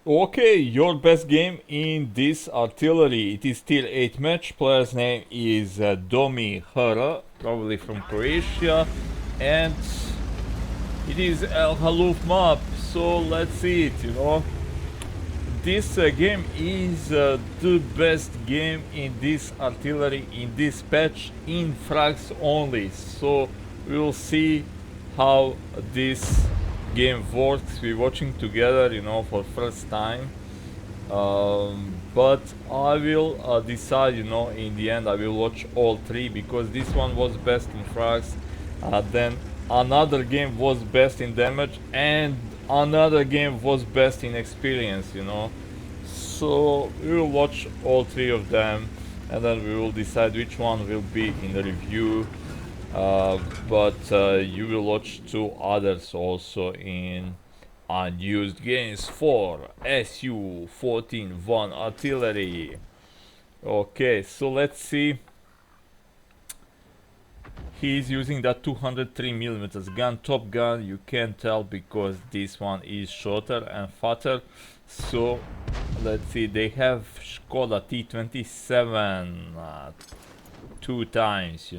Okay, your best game in this artillery. It is still 8 match. Player's name is Domi Hara, probably from Croatia, and it is El Haluf map. So let's see it. This game is the best game in this artillery in this patch in frags only. So we'll see how this game works. We're watching together, for first time. But I will decide, in the end I will watch all three because this one was best in frags. Then another game was best in damage and another game was best in experience. So we will watch all three of them and then we will decide which one will be in the review. But you will watch two others also in Unused games for SU-14-1 artillery. Okay, so let's see. He's using that 203mm gun, top gun. You can tell because this one is shorter and fatter. So let's see, they have Skoda T27 two times.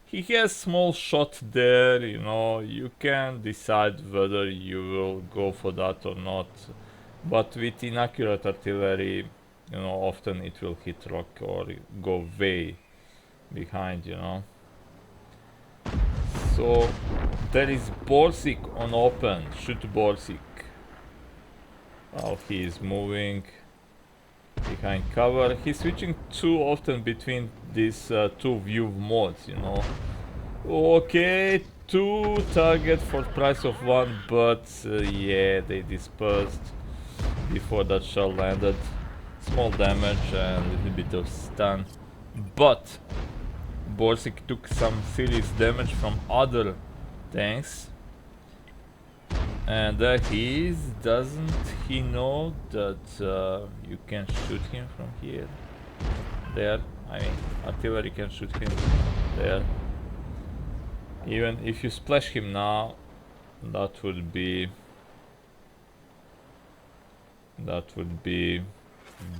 He has small shot there. You can decide whether you will go for that or not. But with inaccurate artillery, often it will hit rock or go way behind. So there is Borsig on open. Shoot Borsig. While he is moving behind cover. He's switching too often between these two view modes. Okay, two target for price of one, but yeah, they dispersed before that shell landed. Small damage and a little bit of stun, but Borsig took some serious damage from other tanks. And he is. Doesn't he know that you can shoot him from here? There. I mean, artillery can shoot him there. Even if you splash him now, that would be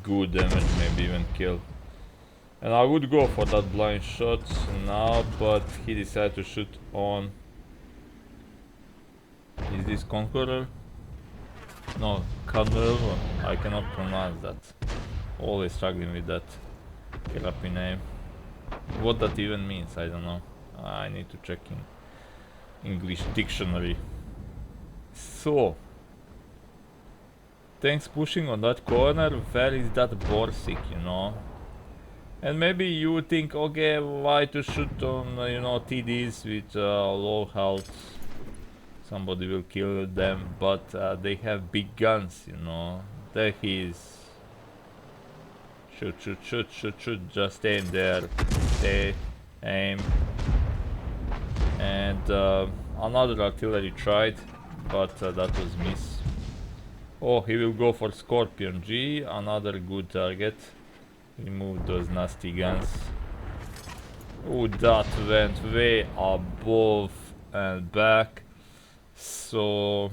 good damage, maybe even kill. And I would go for that blind shot now, but he decided to shoot on. Is this Conqueror? No, Conqueror. I cannot pronounce that. Always struggling with that crappy name. What that even means, I don't know. I need to check in English dictionary. So, tanks pushing on that corner. Where is that Borsig? And maybe you would think, okay, why to shoot on TDs with low health? Somebody will kill them, but they have big guns. There he is. Shoot. Just aim there. Stay. Aim. And another artillery tried, but that was miss. Oh, he will go for Scorpion G. Another good target. Remove those nasty guns. Oh, that went way above and back. So,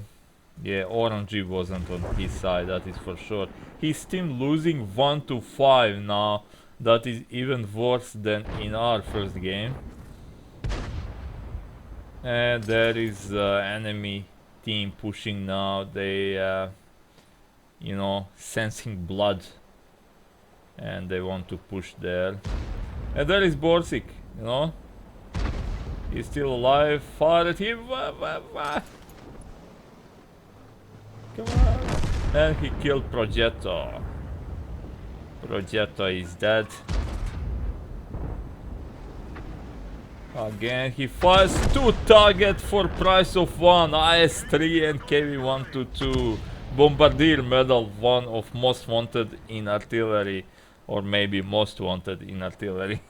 yeah, Orangey wasn't on his side, that is for sure. His team losing 1-5 now. That is even worse than in our first game. And there is enemy team pushing now. They, sensing blood. And they want to push there. And there is Borsig. He's still alive. Fire at him. Come on. And he killed Progetto. Progetto is dead. Again, he fires two targets for price of one. IS-3 and KV-122. Bombardier medal, one of most wanted in artillery. Or maybe most wanted in artillery.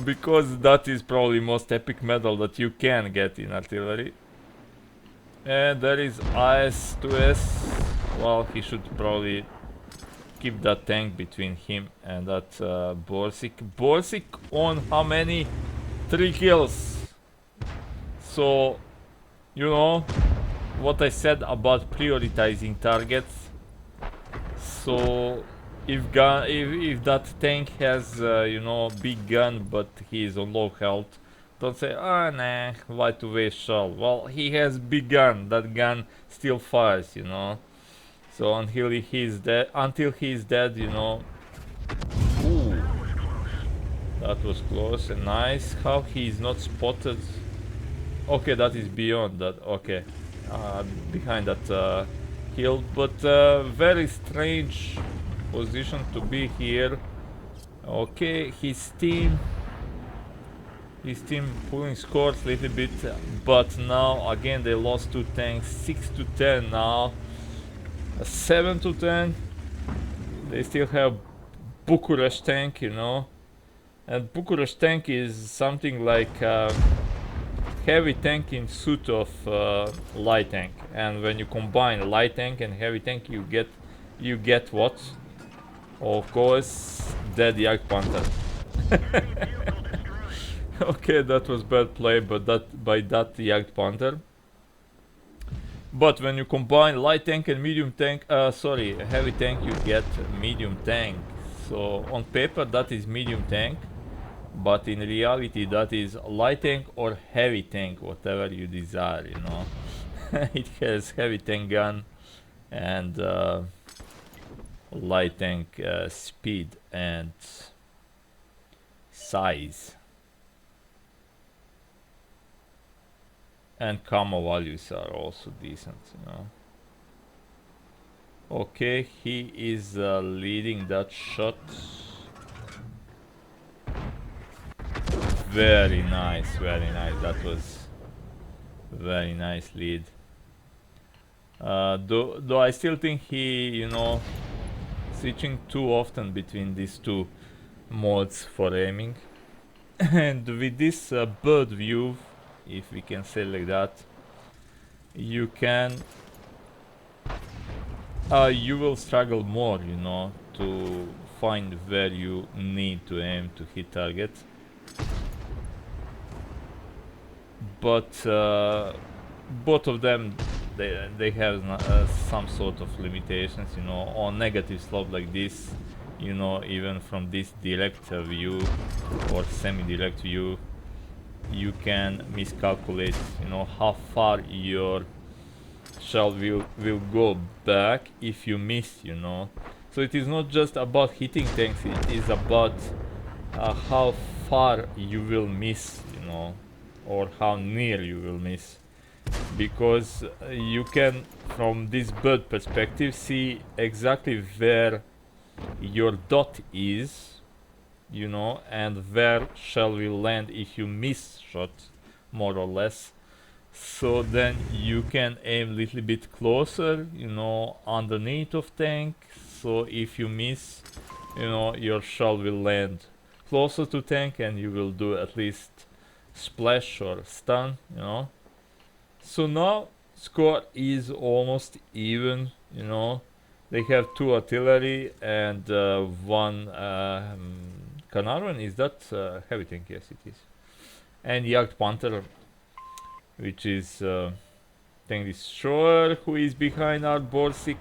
Because that is probably most epic medal that you can get in artillery. And there is IS-2S. Well, he should probably keep that tank between him and that Borsig. Borsig on how many? 3 kills. So, what I said about prioritizing targets. So if that tank has you know, big gun but he is on low health, don't say, oh nah, why to waste shell. Well, he has big gun, that gun still fires, you know. So until he's dead, you know. Ooh, that was close and nice. How he is not spotted? Okay, that is beyond that. Okay, behind that hill, but very strange position to be here. Okay, his team pulling scores a little bit, but now again they lost 2 tanks. 6-10 now. 7-10. They still have Bucharest tank, you know, and Bucharest tank is something like heavy tank in suit of light tank, and when you combine light tank and heavy tank, you get what? Of course, dead Jagd Panther. Okay, that was bad play, but by that Jagd Panther. But when you combine light tank and medium tank, heavy tank, you get medium tank. So on paper that is medium tank, but in reality that is light tank or heavy tank, whatever you desire, you know. It has heavy tank gun and light tank speed and size. And camo values are also decent, you know. Okay, he is leading that shot. Very nice, very nice. That was very nice lead. Though I still think he, you know, switching too often between these two modes for aiming. And with this bird view, if we can say like that, you can you will struggle more, you know, to find where you need to aim to hit target. But both of them, they have some sort of limitations, you know. On negative slope like this, you know, even from this direct view or semi-direct view, you can miscalculate, you know, how far your shell will go back if you miss, you know. So it is not just about hitting tanks, it is about how far you will miss, you know, or how near you will miss. Because you can, from this bird perspective, see exactly where your dot is, you know, and where shell will land if you miss shot, more or less. So then you can aim a little bit closer, you know, underneath of tank. So if you miss, you know, your shell will land closer to tank and you will do at least splash or stun, you know. So now score is almost even, you know. They have 2 artillery and 1 Carnarvon. Is that heavy tank? Yes, it is. And Jagd Panther, which is tank destroyer, who is behind our Borsig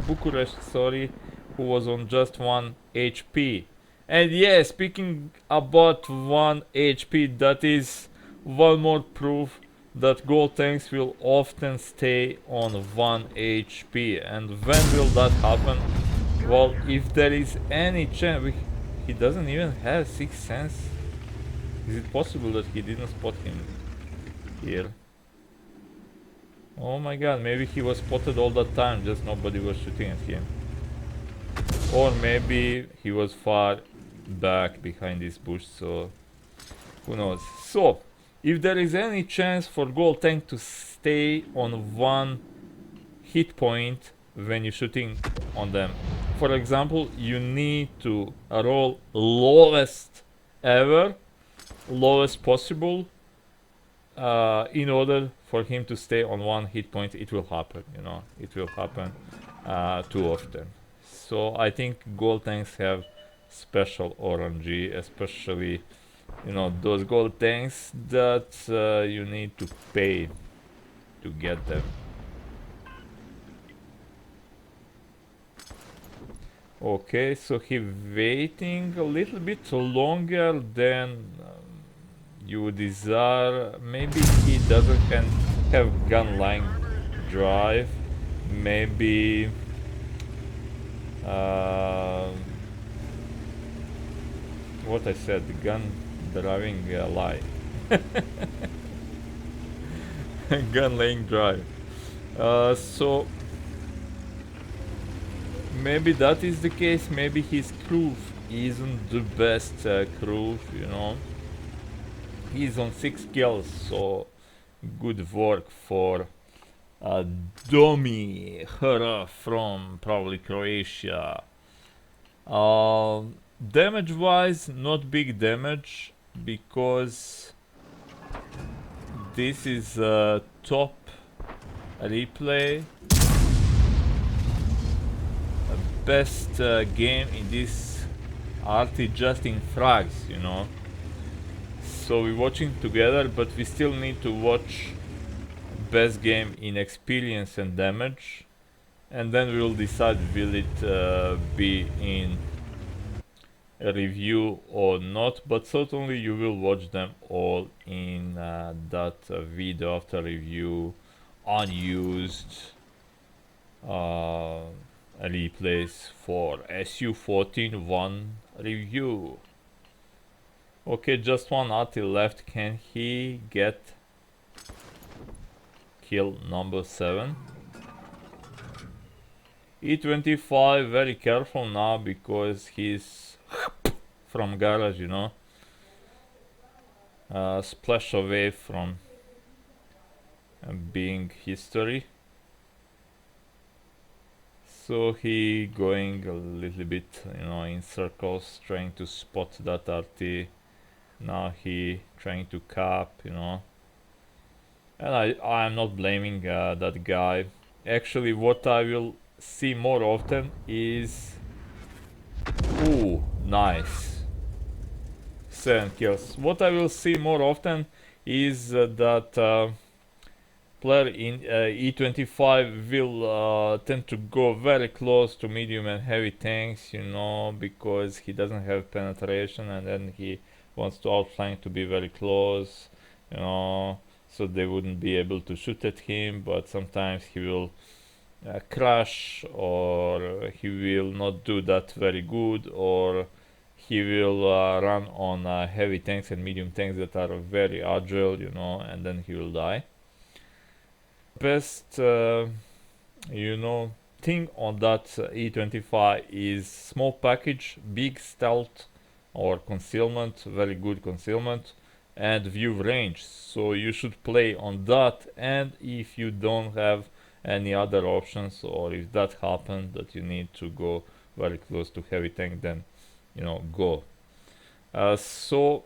Bucharest, sorry, who was on just 1 HP. And yeah, speaking about 1 HP, that is one more proof that gold tanks will often stay on 1 HP. And when will that happen? Well, if there is any chance, he doesn't even have 6th sense. Is it possible that he didn't spot him here? Oh my god, maybe he was spotted all that time, just nobody was shooting at him. Or maybe he was far back behind this bush, so who knows. So, if there is any chance for gold tank to stay on 1 hit point when you're shooting on them, for example, you need to roll lowest ever, lowest possible, in order for him to stay on 1 hit point. It will happen, you know, it will happen too often. So I think gold tanks have special RNG, especially, you know, those gold tanks that you need to pay to get them. Okay, so he waiting a little bit longer than you desire. Maybe he doesn't have gun line drive. Maybe what I said, gun driving lie. Gun lane drive. So maybe that is the case. Maybe his crew isn't the best crew, you know. He's on 6 kills, so good work for Domi Hra from probably Croatia. Damage wise, not big damage because this is a top replay. Best game in this RT just in frags, you know. So we're watching together, but we still need to watch best game in experience and damage, and then we will decide will it be in a review or not, but certainly you will watch them all in that video after review. Unused replays for SU-14-1 review. Okay, just one RT left. Can he get kill number 7? E25 very careful now because he's from garage, you know. Splash away from being history. So he going a little bit, you know, in circles, trying to spot that RT. Now he trying to cap, you know. And I'm not blaming that guy. Actually, what I will see more often is... Ooh, nice. 7 kills. What I will see more often is that player in E25 will tend to go very close to medium and heavy tanks, you know, because he doesn't have penetration, and then he wants to outflank to be very close, you know, so they wouldn't be able to shoot at him. But sometimes he will crash, or he will not do that very good, or he will run on heavy tanks and medium tanks that are very agile, you know, and then he will die. Best you know, thing on that E25 is small package, big stealth or concealment, very good concealment, and view range. So you should play on that, and if you don't have any other options, or if that happens that you need to go very close to heavy tank, then you know, go. So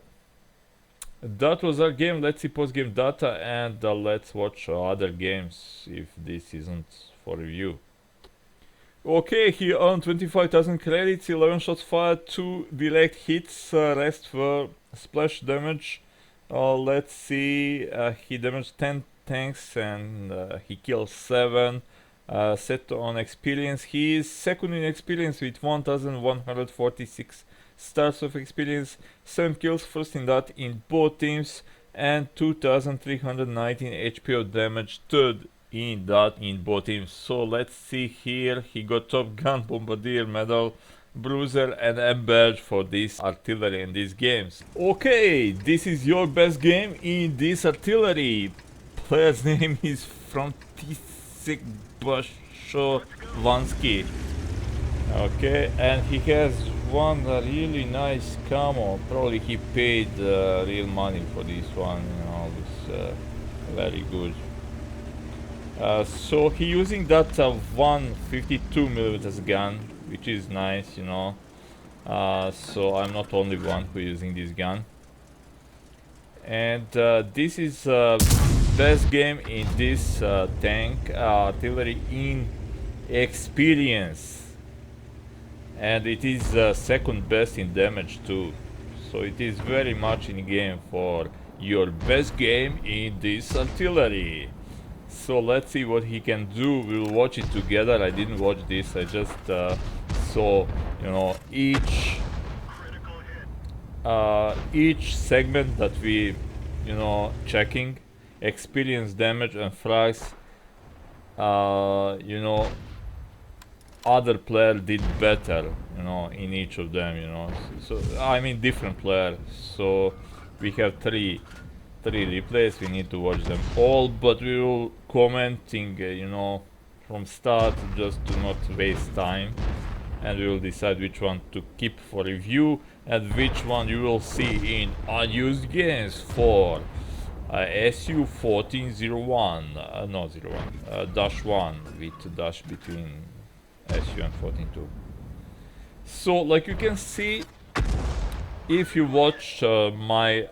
that was our game. Let's see post-game data, and let's watch other games if this isn't for review. Okay, he earned 25,000 credits, 11 shots fired, 2 direct hits, rest were splash damage. Let's see, he damaged 10 tanks and he killed 7. Set on experience, he is second in experience with 1,146 stars of experience, 7 kills, first in that in both teams, and 2,319 HP of damage, third in that in both teams. So let's see here, he got Top Gun, Bombardier Medal, Bruiser and M badge for this artillery in these games. Okay, this is your best game in this artillery. Player's name is František Vansky. Okay, and he has one really nice camo. Probably he paid real money for this one, you know, it's very good. So he using that 152mm gun, which is nice, you know. So I'm not only one who using this gun. And this is best game in this tank artillery in experience. And it is second best in damage too. So it is very much in game for your best game in this artillery. So let's see what he can do. We'll watch it together. I didn't watch this, I just So, you know, each segment that we, you know, checking, experience damage and frags, you know, other player did better, you know, in each of them, you know. So I mean different players. So we have three replays. We need to watch them all, but we will commenting, you know, from start just to not waste time, and we will decide which one to keep for review and which one you will see in unused games for SU-14-01, no 01, dash 1 with dash between SU and 14-2. So like you can see, if you watch my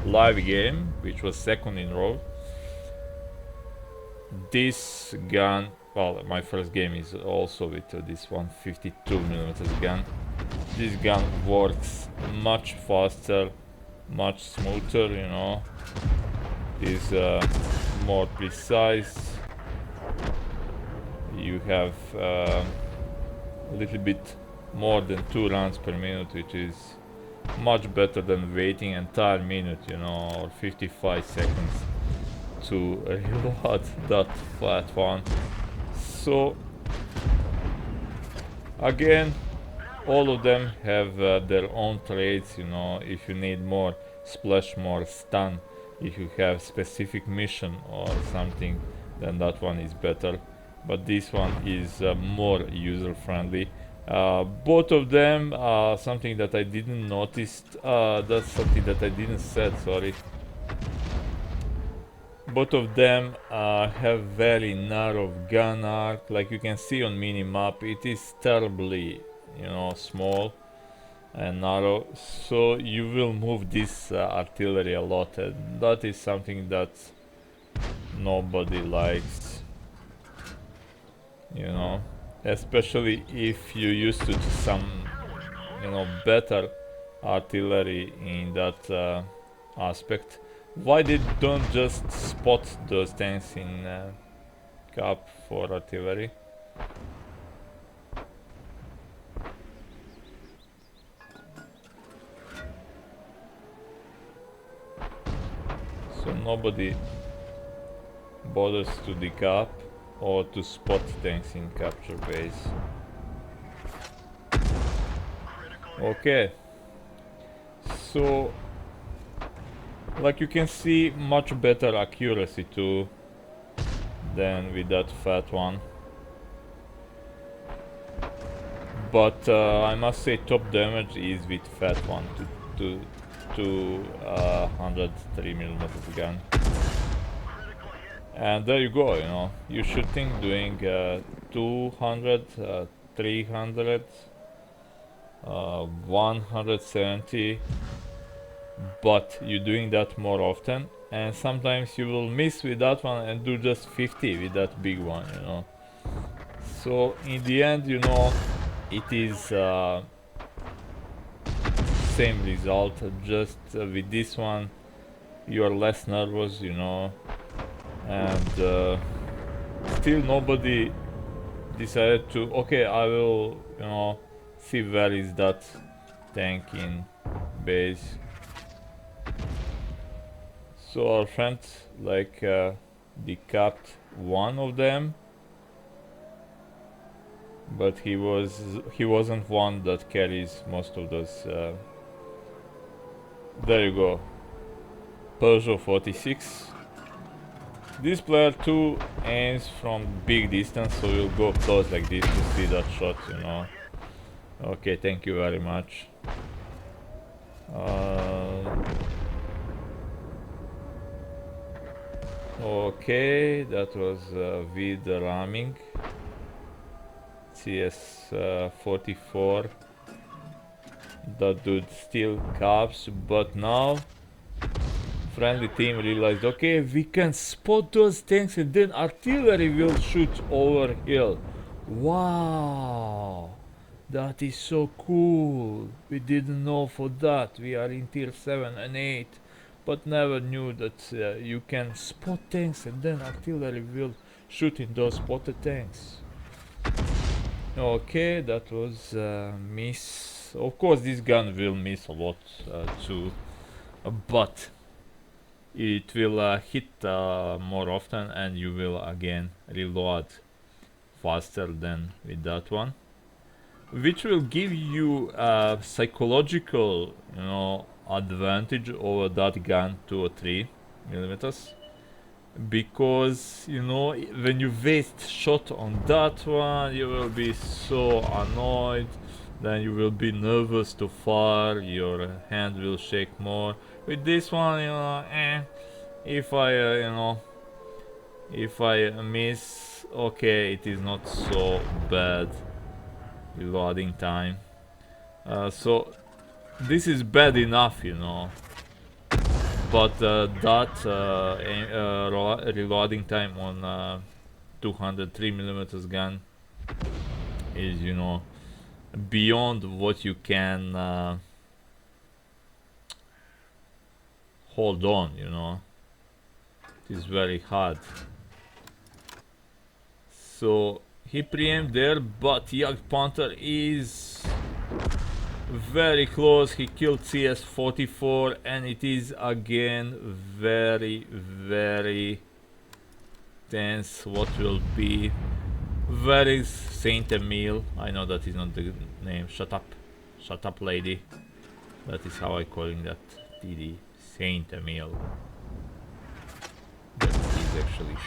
live game, which was second in row, this gun, well, my first game is also with this 152mm gun. This gun works much faster, much smoother, you know, is more precise. You have a little bit more than 2 rounds per minute, which is much better than waiting entire minute, you know, or 55 seconds to reload that flat one. So again, all of them have their own traits, you know. If you need more splash, more stun, if you have specific mission or something, then that one is better, but this one is more user friendly. Both of them, something that I didn't notice, that's something that I didn't said, sorry. Both of them have very narrow gun arc. Like you can see on minimap, it is terribly, you know, small and narrow, so you will move this artillery a lot, and that is something that nobody likes, you know, especially if you used to some, you know, better artillery in that aspect. Why they don't just spot those tanks in cap for artillery? So nobody bothers to decap or to spot tanks in capture base. Okay, so like you can see, much better accuracy too than with that fat one, but I must say top damage is with fat one to 103mm gun. And there you go, you know, you're shooting, doing 200, 300, 170, but you're doing that more often, and sometimes you will miss with that one and do just 50 with that big one, you know. So in the end, you know, it is same result, just with this one you're less nervous, you know, and still nobody decided to, okay, I will, you know, see where is that tank in base. So our friend like decapped one of them, but he wasn't one that carries most of those. There you go, Peugeot 46. This player too aims from big distance, so you'll go close like this to see that shot, you know. Okay, thank you very much. Okay, that was with ramming. CS-44. That dude still caps, but now friendly team realized, okay, we can spot those tanks and then artillery will shoot over hill. Wow, that is so cool. We didn't know for that. We are in tier 7 and 8, but never knew that you can spot tanks and then artillery will shoot in those spotted tanks. Okay, that was miss. Of course, this gun will miss a lot too, but it will hit more often, and you will again reload faster than with that one, which will give you a psychological, advantage over that gun 2 or 3 millimeters, because when you waste shot on that one, you will be so annoyed, then you will be nervous to fire, your hand will shake more. With this one, if I miss, okay, it is not so bad reloading time. So this is bad enough, but that reloading time on 203mm gun is, beyond what you can hold on, it is very hard. So he pre-aimed there, but Young Panther is very close. He killed CS-44, and it is again very, very tense. What will be? Where is Saint Emile? I know that is not the name. Shut up, lady. That is how I calling that TD. Saint Emile. That is actually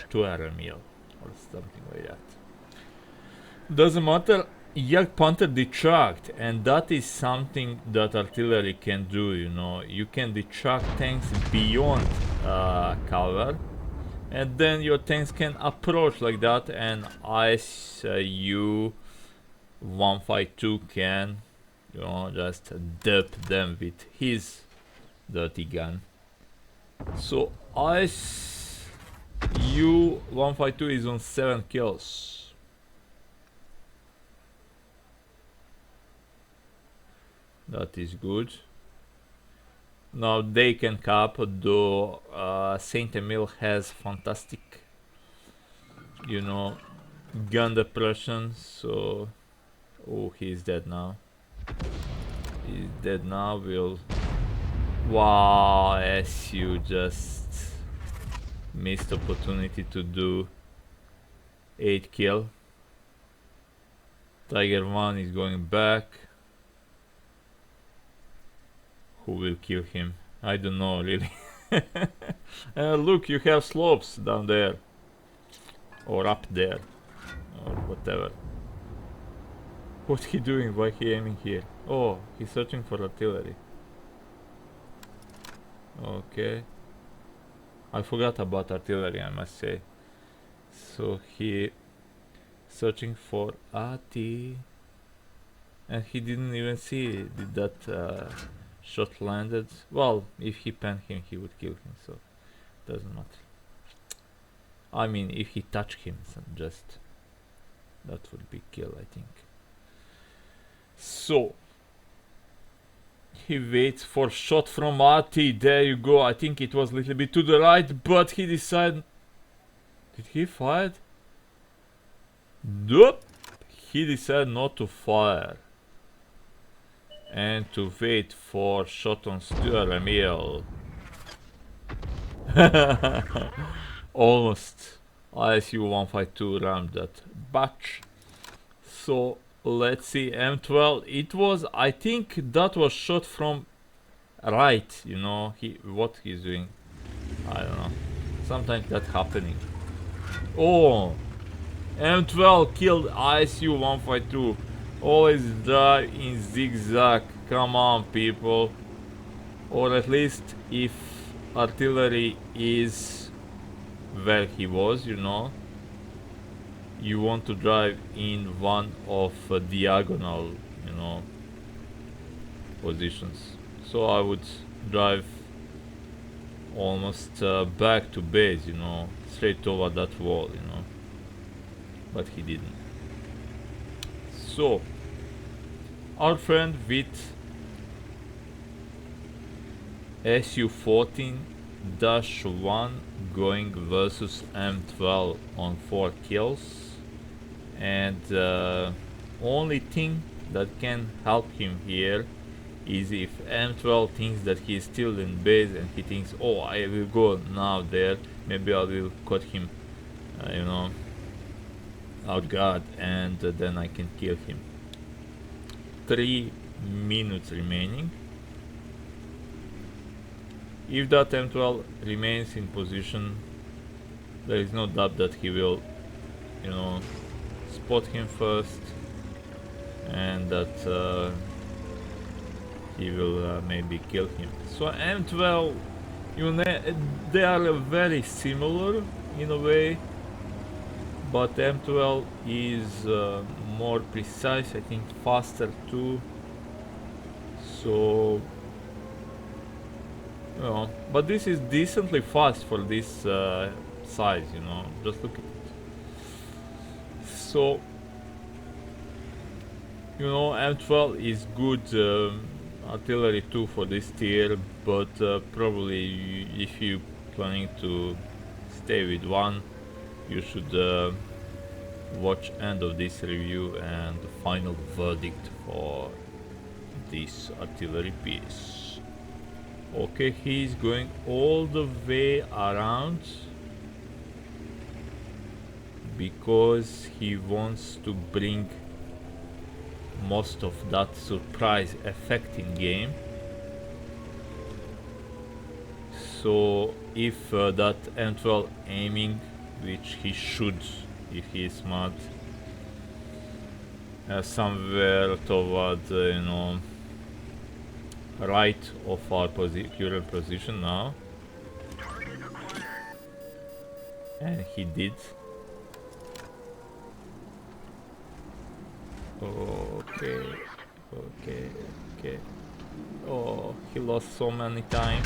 Stuart Emile or something like that. Doesn't matter. Young Panther detract, and that is something that artillery can do. You can detract tanks beyond cover, and then your tanks can approach like that, and SU-152 can, just dip them with his dirty gun. So SU-152 is on 7 kills. That is good. Now they can cap, though Saint Emile has fantastic, gun depression, so... Oh, he's dead now. He's dead now, Wow, SU just missed opportunity to do 8 kill. Tiger 1 is going back. Who will kill him? I don't know, really. Look, you have slopes down there. Or up there. Or whatever. What's he doing? Why he aiming here? Oh, he's searching for artillery. Okay. I forgot about artillery, I must say. So he searching for AT. And he didn't even see did that shot landed. Well, if he panned him, he would kill him, so doesn't matter. I mean, if he touched him, just that would be kill, I think. So he waits for shot from AT. There you go. I think it was a little bit to the right, but he decided. Did he fire? Nope. He decided not to fire and to wait for shot on Stuart Emile. Almost. ISU-152 rammed that batch. So let's see, M12. It was, I think that was shot from right. What he's doing, I don't know. Sometimes that's happening. Oh, M12 killed ISU-152. Always drive in zigzag. Come on, people. Or at least if artillery is where he was, you want to drive in one of diagonal, positions. So I would drive almost back to base, straight over that wall, but he didn't. So our friend with SU-14-1 going versus M12 on 4 kills, and only thing that can help him here is if M12 thinks that he is still in base and he thinks, oh, I will go now there, maybe I will cut him, you know, out guard, and then I can kill him. 3 minutes remaining. If that M12 remains in position, there is no doubt that he will, you know, spot him first, and that he will maybe kill him. So M12, you know, they are very similar in a way, but M12 is more precise, I think faster too. So, you know, but this is decently fast for this size, you know, just look at it. So, you know, M12 is good artillery too for this tier, but probably if you planning to stay with one, you should watch end of this review and the final verdict for this artillery piece. Okay, he's going all the way around because he wants to bring most of that surprise effect in game. So if that M12 aiming, which he should if he is smart, somewhere toward you know, right of our current position now, and he did. Okay. Oh, he lost so many time,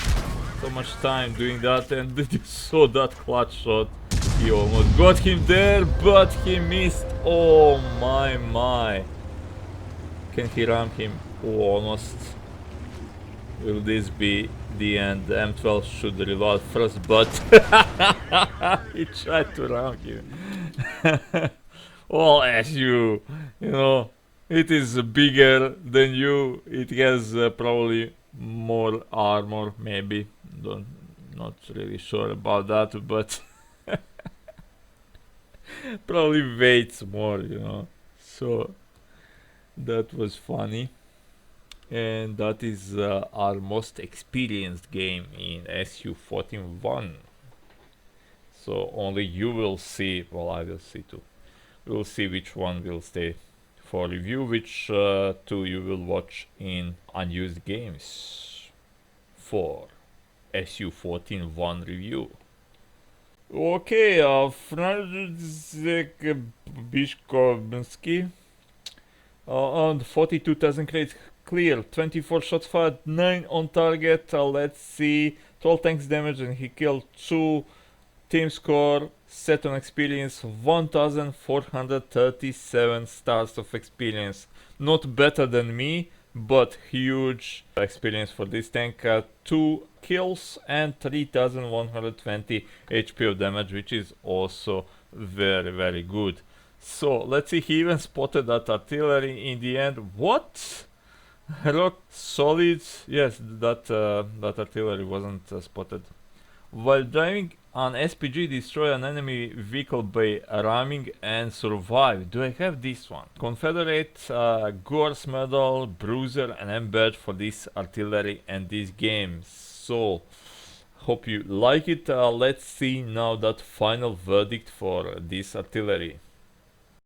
so much time doing that, and did you saw that clutch shot? He almost got him there, but he missed. Oh my. Can he ram him? Oh, almost. Will this be the end? The M12 should reload first, but he tried to ram him. Well, SU, you know, it is bigger than you. It has probably more armor, maybe. Not really sure about that, but probably weights more, you know. So that was funny. And that is our most experienced game in SU-14-1. So only you will see, well, I will see too. We'll see which one will stay for review, which two you will watch in Unused Games for SU-14-1 review. Okay, Franzek Bishkovsky on 42,000 crates clear, 24 shots fired, 9 on target, let's see, 12 tanks damage, and he killed 2. Team score set on experience 1437 stars of experience. Not better than me, but huge experience for this tank. 2 kills and 3120 HP of damage, which is also very good. So let's see, he even spotted that artillery in the end. What? Rock solid. Yes, that artillery wasn't spotted. While driving an SPG, destroy an enemy vehicle by ramming and survive. Do I have this one? Confederate Gorse Medal, Bruiser and M badge for this artillery and this game. So, hope you like it. Let's see now that final verdict for this artillery.